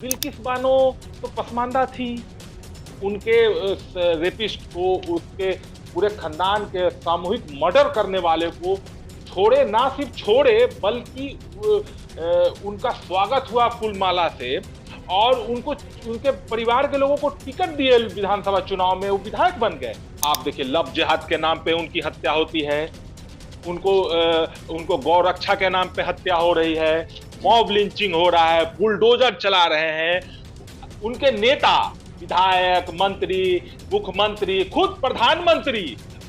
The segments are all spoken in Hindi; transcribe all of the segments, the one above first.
बिल्किस बानो तो पसमानदा थी। उनके रेपिस्ट को, उसके पूरे खानदान के सामूहिक मर्डर करने वाले को छोड़े, ना सिर्फ छोड़े बल्कि उनका स्वागत हुआ फूलमाला से, और उनको, उनके परिवार के लोगों को टिकट दिए विधानसभा चुनाव में, वो विधायक बन गए। आप देखिए, लव जिहाद के नाम पे उनकी हत्या होती है, उनको गौ रक्षा के नाम पे हत्या हो रही है, मॉब लिंचिंग हो रहा है, बुलडोजर चला रहे हैं। उनके नेता, विधायक, मंत्री, मुख्यमंत्री, खुद प्रधानमंत्री,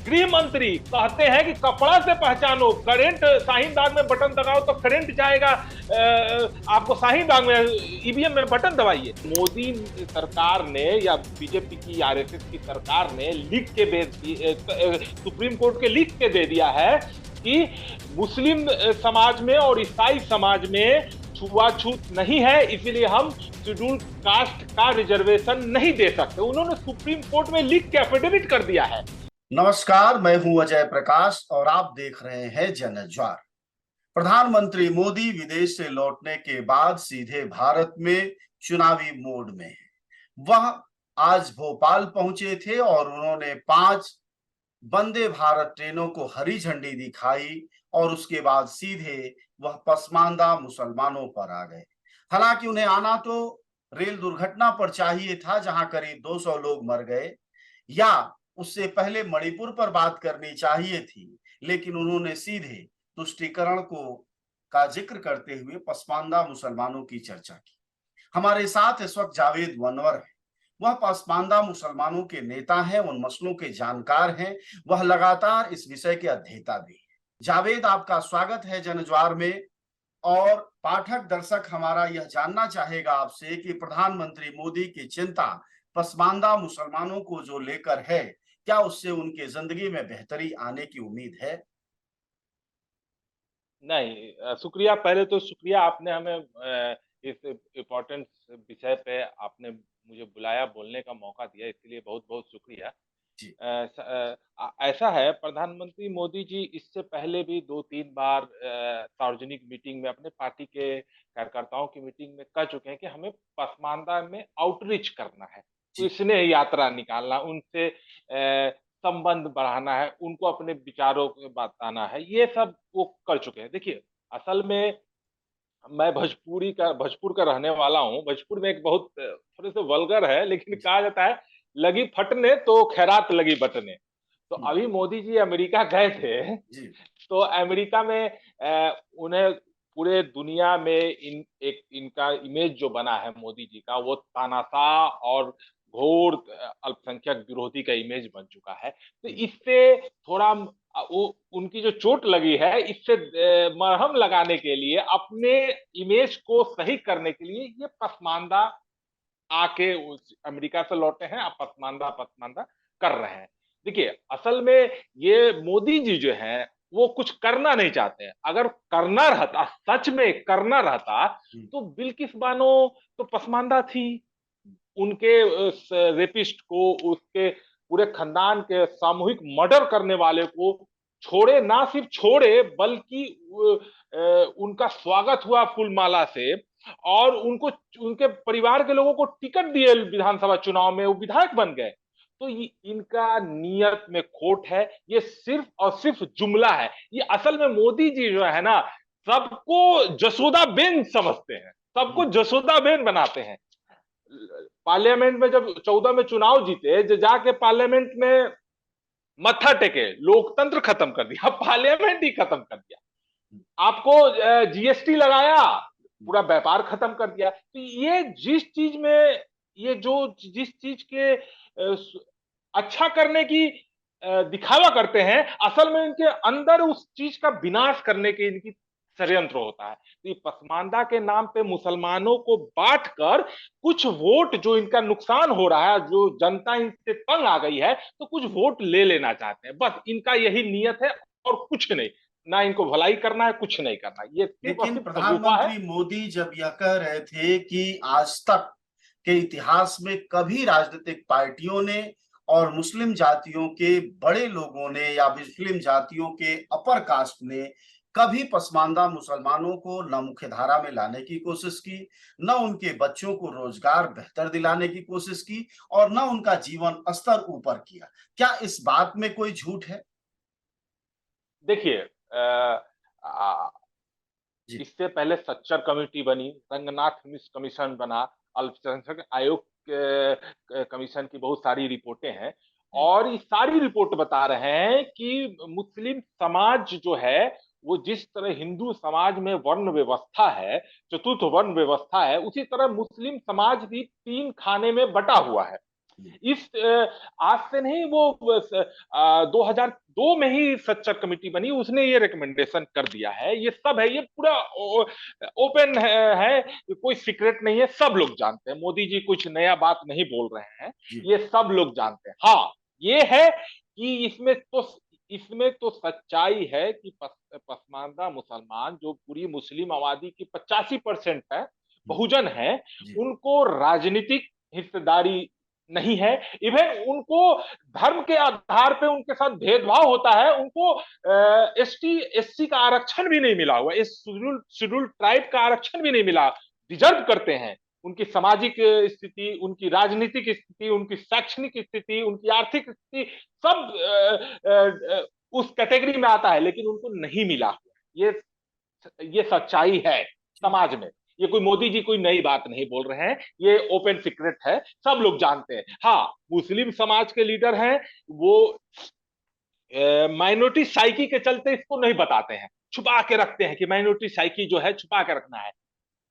गृह मंत्री कहते हैं कि कपड़ा से पहचानो, करंट शाहीन बाग में बटन दबाओ तो करंट जाएगा, आपको शाहीन बाग में ईवीएम में बटन दबाइए। मोदी सरकार ने या बीजेपी की, आरएसएस की सरकार ने लिख के सुप्रीम कोर्ट के लिख के दे दिया है कि मुस्लिम समाज में और ईसाई समाज में छुआछूत नहीं है, इसीलिए हम शेड्यूल कास्ट का रिजर्वेशन नहीं दे सकते। उन्होंने सुप्रीम कोर्ट में लिख के एफिडेविट कर दिया है। नमस्कार, मैं हूं अजय प्रकाश और आप देख रहे हैं जनज्वार। प्रधानमंत्री मोदी विदेश से लौटने के बाद सीधे भारत में चुनावी मोड में है। वह आज भोपाल पहुंचे थे और उन्होंने 5 वंदे भारत ट्रेनों को हरी झंडी दिखाई और उसके बाद सीधे वह पसमानदा मुसलमानों पर आ गए। हालांकि उन्हें आना तो रेल दुर्घटना पर चाहिए था, जहां करीब 200 लोग मर गए, या उससे पहले मणिपुर पर बात करनी चाहिए थी, लेकिन उन्होंने सीधे तुष्टीकरण को का जिक्र करते हुए पसमानदा मुसलमानों की चर्चा की। हमारे साथ इस वक्त जावेद वनवर है। वह पसमानदा मुसलमानों के नेता हैं, उन मसलों के जानकार हैं, वह लगातार इस विषय के अध्येता भी हैं। जावेद, आपका स्वागत है जनज्वार में। और पाठक दर्शक हमारा यह जानना चाहेगा आपसे कि प्रधानमंत्री मोदी की चिंता पसमानदा मुसलमानों को जो लेकर है, क्या उससे उनके जिंदगी में बेहतरी आने की उम्मीद है? नहीं, शुक्रिया। पहले तो शुक्रिया, आपने हमें इस इम्पोर्टेंट विषय पे आपने मुझे बुलाया, बोलने का मौका दिया, इसके लिए बहुत बहुत शुक्रिया। जी। ऐसा है, प्रधानमंत्री मोदी जी इससे पहले भी 2-3 बार सार्वजनिक मीटिंग में अपने पार्टी के कार्यकर्ताओं की मीटिंग में कह चुके हैं कि हमें पसमानदा में आउटरीच करना है, तो जी। स्नेह यात्रा निकालना, उनसे संबंध बढ़ाना है, उनको अपने विचारों को बताना है, ये सब वो कर चुके हैं। देखिए, असल में मैं भोजपुर का रहने वाला हूँ। भोजपुर में एक बहुत थोड़े से वल्गर है, लेकिन जी। कहा जाता है, लगी फटने तो खैरात लगी बटने। तो हम्म। अभी मोदी जी अमेरिका गए थे, जी। तो अमेरिका में उन्हें पूरे दुनिया में इनका इमेज जो बना है मोदी जी का, वो तानाशाह और घोर अल्पसंख्यक विरोधी का इमेज बन चुका है। तो इससे थोड़ा वो उनकी जो चोट लगी है, इससे मरहम लगाने के लिए, अपने इमेज को सही करने के लिए, ये पसमानदा आके उस अमेरिका से लौटे हैं, अब पसमानदा पसमानदा कर रहे हैं। देखिए, असल में ये मोदी जी जो हैं, वो कुछ करना नहीं चाहते हैं। अगर करना रहता, सच में करना रहता, हम्म। तो बिल्किस बानो तो पसमानदा थी। उनके उस रेपिस्ट को, उसके पूरे खानदान के सामूहिक मर्डर करने वाले को छोड़े, ना सिर्फ छोड़े बल्कि उनका स्वागत हुआ फूलमाला से, और उनको, उनके परिवार के लोगों को टिकट दिए विधानसभा चुनाव में, वो विधायक बन गए। तो ये इनका नियत में खोट है, ये सिर्फ और सिर्फ जुमला है। ये असल में मोदी जी जो है ना, सबको जसोदाबेन समझते हैं, सबको हम्म। जसोदाबेन बनाते हैं। पार्लियामेंट में जब 14 में चुनाव जीते, जो जाके पार्लियामेंट में मत्था टेके, लोकतंत्र खत्म कर दिया, पार्लियामेंट ही खत्म कर दिया। आपको जीएसटी लगाया, पूरा व्यापार खत्म कर दिया। तो ये जिस चीज में, ये जो जिस चीज के अच्छा करने की दिखावा करते हैं, असल में इनके अंदर उस चीज का विनाश करने के इनकी षड्यंत्र होता है। तो ये पसमानदा के नाम पे मुसलमानों को बांट कर कुछ वोट, जो इनका नुकसान हो रहा है, जो जनता इनसे तंग आ गई है, तो कुछ वोट ले लेना चाहते हैं, बस इनका यही नियत है, और कुछ नहीं। ना इनको भलाई करना है, कुछ नहीं करना, ये सिर्फ और लेकिन सिर्फ सगुफा है। प्रधानमंत्री मोदी जब यह कह रहे थे कि आज तक के इतिहास में कभी राजनीतिक पार्टियों ने और मुस्लिम जातियों के बड़े लोगों ने या मुस्लिम जातियों के अपर कास्ट ने कभी पसमानदा मुसलमानों को न मुख्यधारा में लाने की कोशिश की, न उनके बच्चों को रोजगार बेहतर दिलाने की कोशिश की और न उनका जीवन स्तर ऊपर किया। क्या इस बात में कोई झूठ है? देखिए, जी। इससे पहले सच्चर कमेटी बनी, रंगनाथ मिश्र कमीशन बना, अल्पसंख्यक आयोग कमीशन की बहुत सारी रिपोर्टें हैं। जी। और ये सारी रिपोर्ट बता रहे हैं कि मुस्लिम समाज जो है, वो जिस तरह हिंदू समाज में वर्ण व्यवस्था है, चतुर्थ वर्ण व्यवस्था है, उसी तरह मुस्लिम समाज भी तीन खाने में बटा हुआ है। जी। इस आज से नहीं, वो 2002 में ही सच्चर कमेटी बनी, उसने ये रिकमेंडेशन कर दिया है। ये सब है, ये पूरा ओपन है, कोई सीक्रेट नहीं है, सब लोग जानते हैं। मोदी जी कुछ नया बात नहीं बोल रहे हैं, जी। ये सब लोग जानते हैं। हाँ, ये है कि इसमें तो सच्चाई है कि पसमानदा मुसलमान जो पूरी मुस्लिम आबादी की 85% है, बहुजन है, जी। उनको राजनीतिक हिस्सेदारी नहीं है। इवन उनको धर्म के आधार पे उनके साथ भेदभाव होता है। उनको एसटी एससी का आरक्षण भी नहीं मिला हुआ, इस शेड्यूल ट्राइब का आरक्षण भी नहीं मिला। डिजर्व करते हैं। उनकी सामाजिक स्थिति, उनकी राजनीतिक स्थिति, उनकी शैक्षणिक स्थिति, उनकी आर्थिक स्थिति, सब उस कैटेगरी में आता है, लेकिन उनको नहीं मिला। ये ये सच्चाई है समाज में। ये कोई मोदी जी कोई नई बात नहीं बोल रहे हैं, ये ओपन सीक्रेट है, सब लोग जानते हैं। हाँ, मुस्लिम समाज के लीडर हैं, वो माइनॉरिटी साइकी के चलते इसको नहीं बताते हैं, छुपा के रखते हैं कि माइनॉरिटी साइकी जो है छुपा के रखना है।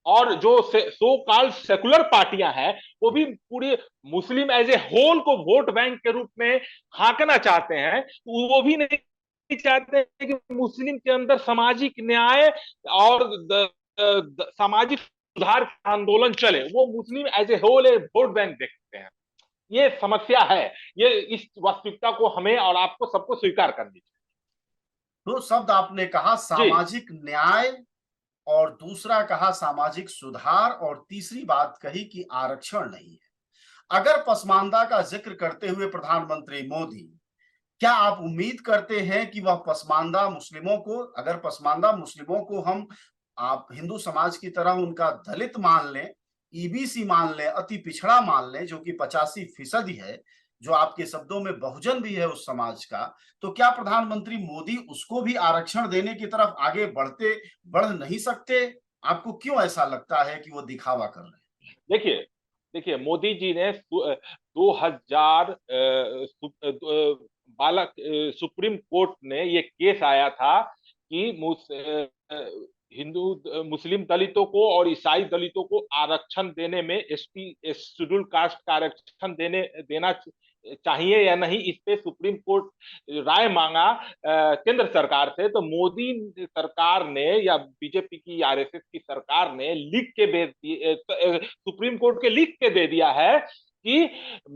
और जो सो कॉल्ड सेकुलर पार्टियां हैं, वो भी पूरे मुस्लिम एज ए होल को वोट बैंक के रूप में हाँकना चाहते हैं। वो भी नहीं चाहते हैं कि मुस्लिम के अंदर सामाजिक न्याय और सामाजिक सुधार का आंदोलन चले। वो Muslim as a whole a vote bank देखते हैं। ये समस्या है। ये इस वास्तविकता को हमें और आपको सबको स्वीकार करनी चाहिए। दो शब्द आपने कहा, जी। सामाजिक न्याय, और दूसरा कहा सामाजिक सुधार, और तीसरी बात कही कि आरक्षण नहीं है। अगर पसमानदा का जिक्र करते हुए प्रधानमंत्री मोदी, क्या आप उम्मीद करते हैं कि वह पसमानदा मुस्लिमों को, अगर पसमानदा मुस्लिमों को हम आप हिंदू समाज की तरह उनका दलित मान लें, ईबीसी मान लें, अति पिछड़ा मान लें, जो कि 85% ही है, जो आपके शब्दों में बहुजन भी है उस समाज का, तो क्या प्रधानमंत्री मोदी उसको भी आरक्षण देने की तरफ आगे बढ़ नहीं सकते? आपको क्यों ऐसा लगता है कि वो दिखावा कर रहे हैं? देखिए, देखिए, मोदी जी ने 2000 बालक सुप्रीम कोर्ट में ये केस आया था कि हिंदू मुस्लिम दलितों को और ईसाई दलितों को आरक्षण देने में, एसटी शेड्यूल कास्ट का आरक्षण देना चाहिए या नहीं, इस पे सुप्रीम कोर्ट राय मांगा केंद्र सरकार से। तो मोदी सरकार ने या बीजेपी की आरएसएस की सरकार ने लिख के भेज दिए, सुप्रीम कोर्ट के लिख के दे दिया है कि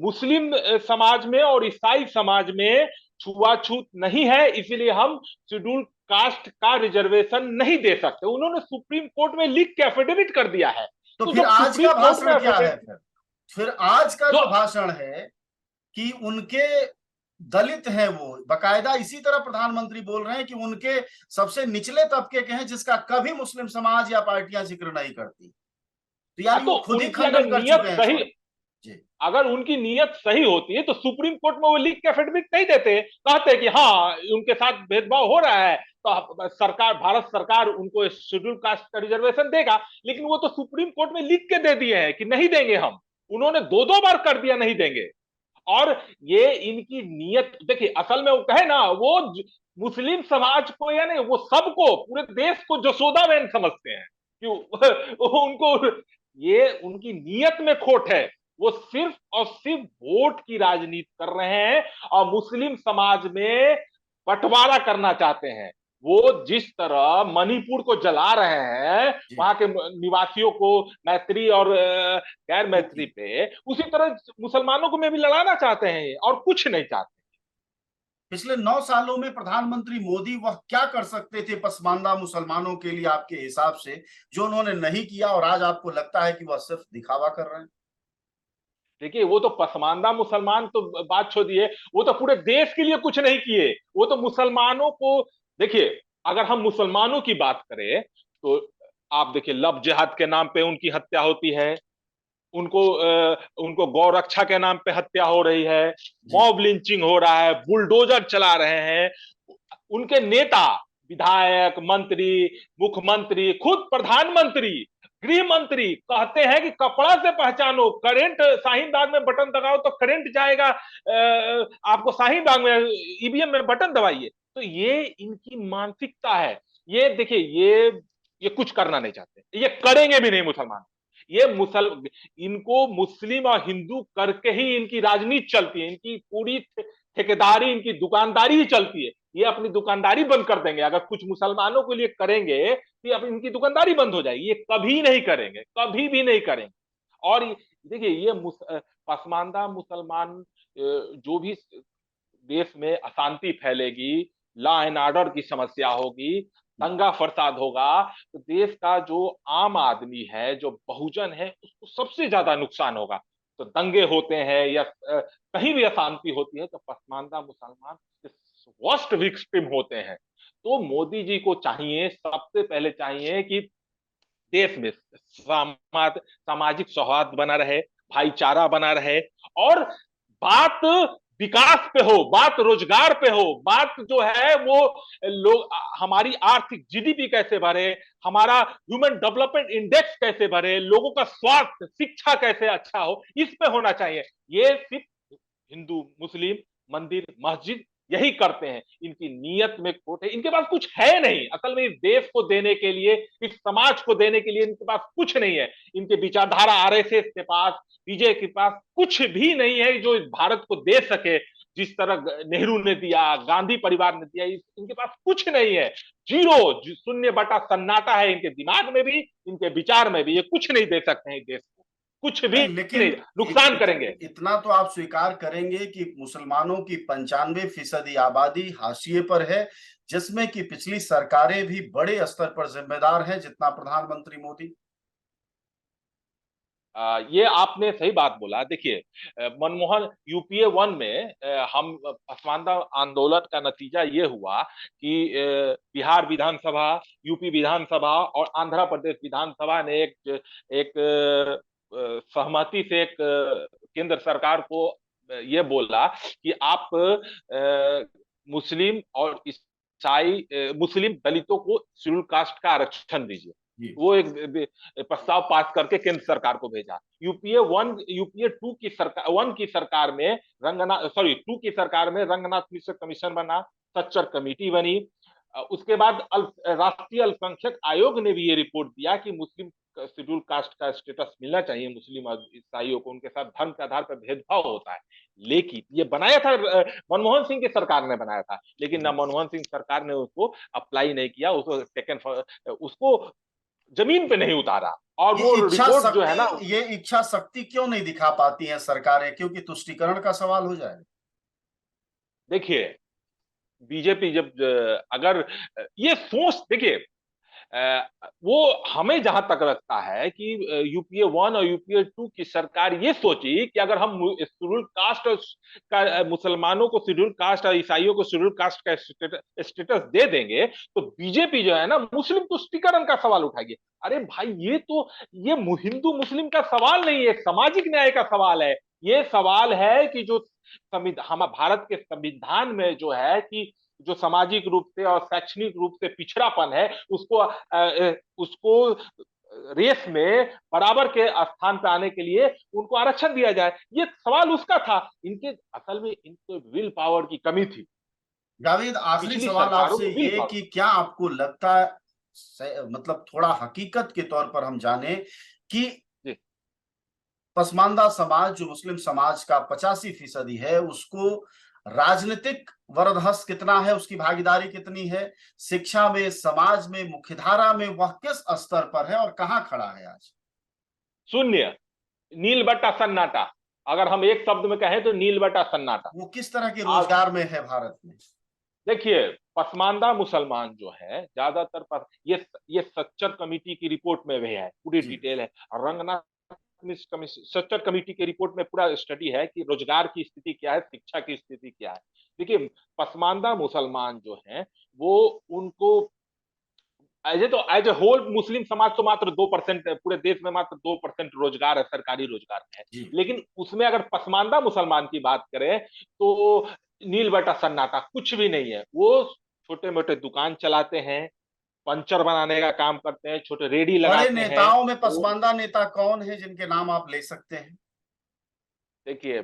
मुस्लिम समाज में और ईसाई समाज में छुआछूत नहीं है, इसीलिए हम शेड्यूल कास्ट का रिजर्वेशन नहीं दे सकते। उन्होंने सुप्रीम कोर्ट में लिख के एफिडेविट कर दिया है। तो तो फिर जब आज सुप्रीम का कोर्ट में भाषण क्या है? फिर आज का जो जो भाषण है कि उनके दलित हैं, वो बकायदा इसी तरह प्रधानमंत्री बोल रहे हैं कि उनके सबसे निचले तबके के हैं, जिसका कभी मुस्लिम समाज या पार्टियां जिक्र नहीं करती। तो हाँ, यानी तो वो खुद ही उनकी अगर खंडन कर नीयत चुके हैं सही, स्वयं। जी। अगर उनकी नीयत सही होती है तो सुप्रीम कोर्ट में वो लिख के एफिडेविट नहीं देते, कहते कि हाँ उनके साथ भेदभाव हो रहा है, तो सरकार, भारत सरकार उनको शेड्यूल कास्ट का रिजर्वेशन देगा। लेकिन वो तो सुप्रीम कोर्ट में लिख के दे दिए हैं कि नहीं देंगे हम। उन्होंने दो दो बार कर दिया नहीं देंगे। और ये इनकी नीयत देखिए, असल में वो कहे ना, वो मुस्लिम समाज को या नहीं, वो सबको, पूरे देश को जसोदा बहन समझते हैं कि उनको, ये उनकी नीयत में खोट है। वो सिर्फ और सिर्फ वोट की राजनीति कर रहे हैं और मुस्लिम समाज में बंटवारा करना चाहते हैं। वो जिस तरह मणिपुर को जला रहे हैं, जी। वहां के निवासियों को मैत्री और गैर मैत्री जी। पे, उसी तरह मुसलमानों को में भी लड़ाना चाहते हैं और कुछ नहीं चाहते। पिछले 9 सालों में प्रधानमंत्री मोदी वह क्या कर सकते थे पसमानदा मुसलमानों के लिए आपके हिसाब से, जो उन्होंने नहीं किया, और आज आपको लगता है कि वह सिर्फ दिखावा कर रहे हैं? देखिए, वो तो पसमानदा मुसलमान तो बात छोड़िए, वो तो पूरे देश के लिए कुछ नहीं किए। वो तो मुसलमानों को, देखिए, अगर हम मुसलमानों की बात करें तो आप देखिए, लव जिहाद के नाम पे उनकी हत्या होती है, उनको गौ रक्षा के नाम पे हत्या हो रही है, जी। मॉब लिंचिंग हो रहा है, बुलडोजर चला रहे हैं। उनके नेता, विधायक, मंत्री, मुख्यमंत्री, खुद प्रधानमंत्री, गृह मंत्री कहते हैं कि कपड़ा से पहचानो, करंट शाहीन बाग में बटन दबाओ तो करंट जाएगा, आपको शाहीन बाग में ईवीएम में बटन दबाइए। तो ये इनकी मानसिकता है। ये देखिए, ये कुछ करना नहीं चाहते, ये करेंगे भी नहीं मुसलमान। ये इनको मुस्लिम और हिंदू करके ही इनकी राजनीति चलती है, इनकी पूरी ठेकेदारी, इनकी दुकानदारी ही चलती है। ये अपनी दुकानदारी बंद कर देंगे अगर कुछ मुसलमानों के लिए करेंगे, तो अब इनकी दुकानदारी बंद हो जाएगी। ये कभी नहीं करेंगे, कभी भी नहीं करेंगे। और देखिए, ये पसमानदा मुसलमान जो भी देश में अशांति फैलेगी, लॉ एंड ऑर्डर की समस्या होगी, दंगा फसाद होगा, तो देश का जो आम आदमी है, जो बहुजन है, उसको सबसे ज्यादा नुकसान होगा। तो दंगे होते हैं या कहीं भी अशांति होती है तो पसमानदा मुसलमान वर्स्ट विक्टिम होते हैं। तो मोदी जी को चाहिए, सबसे पहले चाहिए कि देश में सामाजिक सौहार्द बना रहे, भाईचारा बना रहे, और बात विकास पे हो, बात रोजगार पे हो, बात जो है वो लोग, हमारी आर्थिक जीडीपी कैसे बढ़े, हमारा ह्यूमन डेवलपमेंट इंडेक्स कैसे बढ़े, लोगों का स्वास्थ्य, शिक्षा कैसे अच्छा हो, इस पे होना चाहिए। ये सिर्फ हिंदू मुस्लिम मंदिर मस्जिद यही करते हैं। इनकी नीयत में खोट है, इनके पास कुछ है नहीं असल में, इस देश को देने के लिए, इस समाज को देने के लिए इनके पास कुछ नहीं है। इनके विचारधारा आरएसएस के पास, बीजेपी के पास कुछ भी नहीं है जो इस भारत को दे सके, जिस तरह नेहरू ने दिया, गांधी परिवार ने दिया। इनके पास कुछ नहीं है, जीरो, शून्य बटा सन्नाटा है इनके दिमाग में भी, इनके विचार में भी। ये कुछ नहीं दे सकते हैं देश को, कुछ भी नहीं, नहीं, लेकिन नुकसान करेंगे। इतना तो आप स्वीकार करेंगे कि मुसलमानों की 95% आबादी हाशिए पर है, जिसमें कि पिछली सरकारें भी बड़े स्तर पर जिम्मेदार हैं, जितना प्रधानमंत्री मोदी। ये आपने सही बात बोला। देखिए, मनमोहन यूपीए वन में हम पसमानदा आंदोलन का नतीजा ये हुआ कि बिहार विधानसभा, यूपी विधानसभा और आंध्र प्रदेश विधानसभा ने एक एक सहमति से एक केंद्र सरकार को ये बोला कि आप मुस्लिम और ईसाई, मुस्लिम दलितों को शेड्यूल कास्ट का आरक्षण दीजिए। जी। वो एक प्रस्ताव पास करके केंद्र सरकार को भेजा। यूपीए टू की सरकार, वन की सरकार में रंगनाथ, सॉरी टू की सरकार में रंगनाथ मिश्र कमीशन बना, सच्चर कमेटी बनी। उसके बाद राष्ट्रीय अल्पसंख्यक आयोग ने भी ये रिपोर्ट दिया कि मुस्लिम शेड्यूल कास्ट का स्टेटस मिलना चाहिए मुस्लिम और ईसाइयों को, उनके साथ धर्म के आधार पर भेदभाव होता है। लेकिन ये बनाया था, मनमोहन सिंह की सरकार ने बनाया था, लेकिन ना मनमोहन सिंह सरकार ने उसको अप्लाई नहीं किया, उसको उसको जमीन पे नहीं उतारा। और ये वो इच्छा रिपोर्ट जो शक्ति है ना, ये इच्छा शक्ति क्यों नहीं दिखा पाती हैं सरकारें? क्योंकि तुष्टीकरण का सवाल हो जाएगा। देखिए, बीजेपी जब अगर ये सोच, देखिए, वो हमें जहां तक लगता है कि यूपीए वन और यूपीए टू की सरकार ये सोची कि अगर हम शेड्यूल कास्ट का, मुसलमानों को शेड्यूल कास्ट और ईसाइयों को शेड्यूल कास्ट का स्टेटस दे देंगे, तो बीजेपी जो है ना मुस्लिम तुष्टीकरण का सवाल उठाएगी। अरे भाई, ये हिंदू मुस्लिम का सवाल नहीं है, सामाजिक न्याय का सवाल है। ये सवाल है कि जो हम भारत के संविधान में जो है कि जो सामाजिक रूप से और शैक्षणिक रूप से पिछड़ापन है, उसको रेस में बराबर के स्थान पर आने के लिए उनको आरक्षण दिया जाए। ये सवाल उसका था। इनके असल में इनको विल पावर की कमी थी, जावेद, आखिरी पिछली सवाल सरकारों आपसे में विल ये पावर। कि क्या आपको लगता है, मतलब थोड़ा हकीकत के तौर पर हम जाने कि जी, पसमानदा समाज जो मुस्लिम समाज का 85% है, उसको राजनीतिक वरदहस्त कितना है, उसकी भागीदारी कितनी है, शिक्षा में, समाज में, मुख्यधारा में वह किस स्तर पर है और कहाँ खड़ा है आज? शून्य, नील बट्टा सन्नाटा। अगर हम एक शब्द में कहें तो नील बट्टा सन्नाटा। वो किस तरह के आज रोजगार में है भारत में? देखिए, पसमानदा मुसलमान जो है ज्यादातर ये सच्चर कमेटी की रिपोर्ट में भी है, पूरी जी। डिटेल है। रंगनाथ सच्चर कमेटी की रिपोर्ट में पूरा स्टडी है कि रोजगार की स्थिति क्या है, शिक्षा की स्थिति क्या है। देखिए, पसमानदा मुसलमान जो हैं, वो उनको एज ए होल मुस्लिम समाज तो मात्र 2%, पूरे देश में मात्र 2% रोजगार है, सरकारी रोजगार है। जी। लेकिन उसमें अगर पसमानदा मुसलमान की बात करें तो नील बटा सन्नाटा, कुछ भी नहीं है। वो छोटे मोटे दुकान चलाते हैं, पंचर बनाने का काम करते हैं, छोटे रेडी बड़े लगाते हैं। नेताओं में वो पसमानदा नेता कौन है जिनके नाम आप ले सकते हैं? देखिए,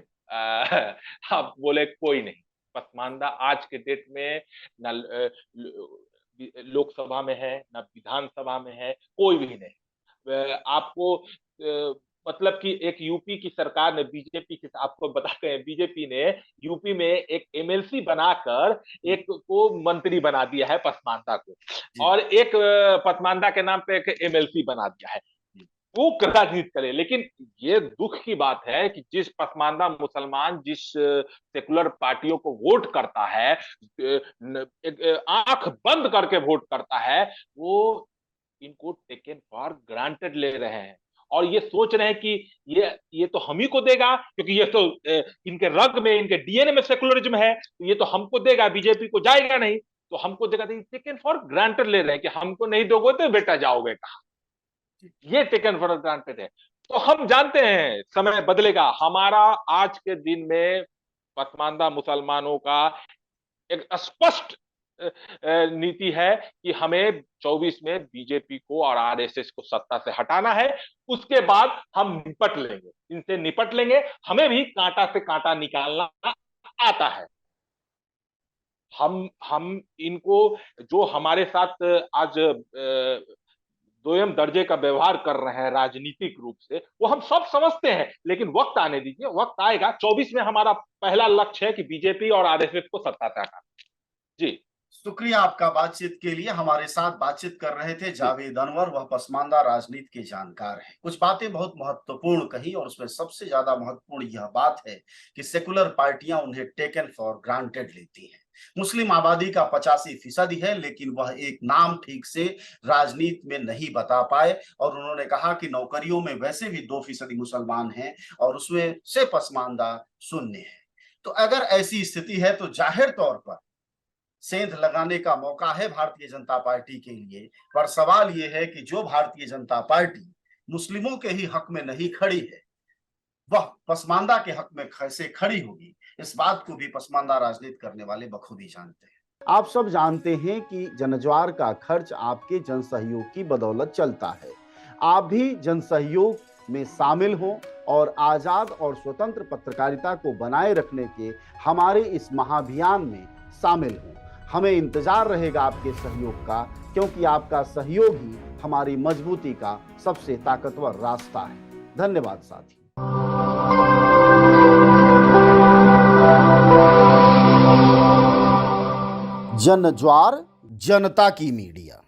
आप बोले कोई नहीं। पसमानदा आज के डेट में न लोकसभा में है, न विधानसभा में है, कोई भी नहीं। आपको मतलब कि एक यूपी की सरकार ने, बीजेपी की, आपको बताते हैं, बीजेपी ने यूपी में एक एमएलसी बनाकर एक को मंत्री बना दिया है, पसमानदा को, जी। और एक पसमानदा के नाम पे एक एमएलसी बना दिया है। वो राजनीति करे। लेकिन ये दुख की बात है कि जिस पसमानदा मुसलमान जिस सेकुलर पार्टियों को वोट करता है, आंख बंद करके वोट करता है, वो इनको टेकन फॉर ग्रांटेड ले रहे हैं और ये सोच रहे हैं कि ये तो हम ही को देगा, क्योंकि ये तो इनके रग में, इनके डीएनए में सेकुलरिज्म है, तो ये तो हमको देगा, बीजेपी को जाएगा नहीं, तो हमको देगा। टेकन फॉर ग्रांटेड ले रहे हैं कि हमको नहीं दोगे तो बेटा जाओगे कहां। ये टेकन फॉर ग्रांटेड है। तो हम जानते हैं समय बदलेगा। हमारा आज के दिन में पसमानदा मुसलमानों का एक स्पष्ट नीति है कि हमें 24 में बीजेपी को और आरएसएस को सत्ता से हटाना है। उसके बाद हम निपट लेंगे, इनसे निपट लेंगे। हमें भी कांटा से कांटा निकालना आता है। हम इनको, जो हमारे साथ आज दोयम दर्जे का व्यवहार कर रहे हैं राजनीतिक रूप से, वो हम सब समझते हैं। लेकिन वक्त आने दीजिए, वक्त आएगा। 24 में हमारा पहला लक्ष्य है कि बीजेपी और आरएसएस को सत्ता से हटाना। जी, शुक्रिया आपका बातचीत के लिए। हमारे साथ बातचीत कर रहे थे जावेद अनवर, वह पसमानदा राजनीति के जानकार हैं। कुछ बातें बहुत महत्वपूर्ण कही और उसमें सबसे ज्यादा महत्वपूर्ण यह बात है कि सेकुलर पार्टियां उन्हें टेकन फॉर ग्रांटेड लेती हैं। मुस्लिम आबादी का 85% है, लेकिन वह एक नाम ठीक से राजनीति में नहीं बता पाए। और उन्होंने कहा कि नौकरियों में वैसे भी 2% मुसलमान हैं और उसमें से पसमानदा शून्य है। तो अगर ऐसी स्थिति है तो जाहिर तौर पर सेंध लगाने का मौका है भारतीय जनता पार्टी के लिए। पर सवाल यह है कि जो भारतीय जनता पार्टी मुस्लिमों के ही हक में नहीं खड़ी है, वह पसमानदा के हक में कैसे खड़ी होगी, इस बात को भी पसमानदा राजनीति करने वाले बखूबी जानते हैं। आप सब जानते हैं कि जनज्वार का खर्च आपके जनसहयोग की बदौलत चलता है। आप भी जनसहयोग में शामिल हों और आजाद और स्वतंत्र पत्रकारिता को बनाए रखने के हमारे इस महाअभियान में शामिल हों। हमें इंतजार रहेगा आपके सहयोग का, क्योंकि आपका सहयोग ही हमारी मजबूती का सबसे ताकतवर रास्ता है। धन्यवाद साथी। जनज्वार, जनता की मीडिया।